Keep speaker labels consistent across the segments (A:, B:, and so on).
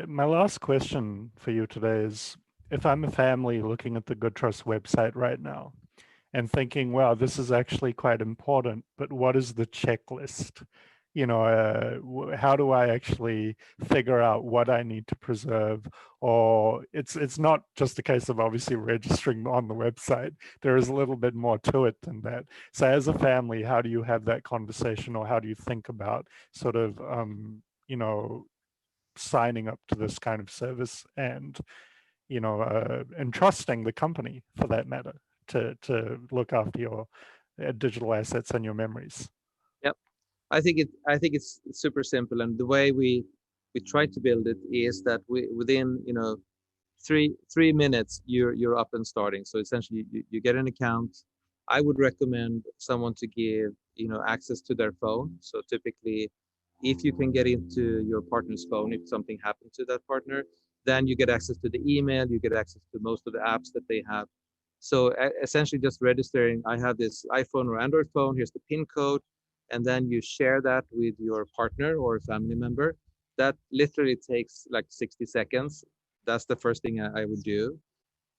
A: My last question for you today is, if I'm a family looking at the GoodTrust website right now and thinking, wow, this is actually quite important, but what is the checklist? How do I actually figure out what I need to preserve? Or it's not just a case of obviously registering on the website. There is a little bit more to it than that. So as a family, how do you have that conversation, or how do you think about sort of signing up to this kind of service and entrusting the company, for that matter, to look after your digital assets and your memories?
B: Yep. I think it's super simple, and the way we try to build it is that we within three minutes you're up and starting. So essentially you get an account. I would recommend someone to give access to their phone. So typically, if you can get into your partner's phone, if something happened to that partner, then you get access to the email, you get access to most of the apps that they have. So essentially just registering, I have this iPhone or Android phone, here's the PIN code, and then you share that with your partner or a family member. That literally takes like 60 seconds. That's the first thing I would do.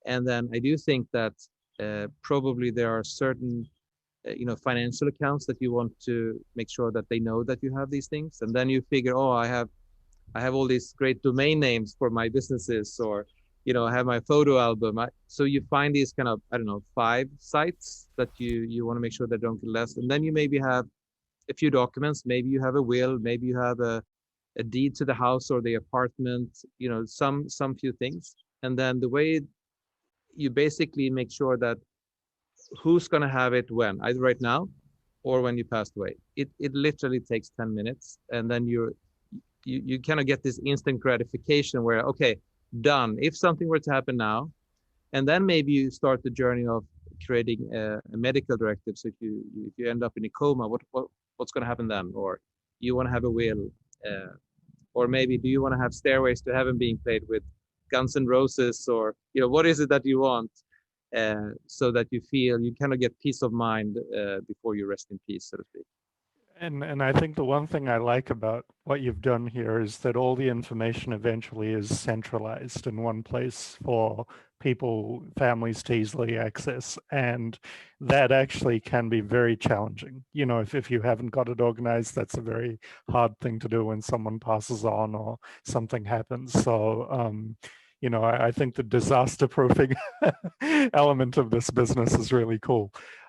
B: And then I do think that probably there are certain financial accounts that you want to make sure that they know that you have these things. And then you figure, oh, I have all these great domain names for my businesses, or I have my photo album. So you find these kind of, I don't know, 5 sites that you want to make sure that don't get lost. And then you maybe have a few documents. Maybe you have a will, maybe you have a deed to the house or the apartment, some few things. And then the way you basically make sure that who's going to have it when, either right now or when you passed away. It literally takes 10 minutes, and then you kind of get this instant gratification where, okay, done. If something were to happen now, and then maybe you start the journey of creating a medical directive. So if you end up in a coma, what's going to happen then? Or you want to have a will, uh, or maybe do you want to have Stairways to Heaven being played with Guns N' Roses, or what is it that you want, so that you feel you kind of get peace of mind before you rest in peace, so to speak.
A: And I think the one thing I like about what you've done here is that all the information eventually is centralized in one place for people, families to easily access. And that actually can be very challenging. If you haven't got it organized, that's a very hard thing to do when someone passes on or something happens. So, I think the disaster proofing element of this business is really cool.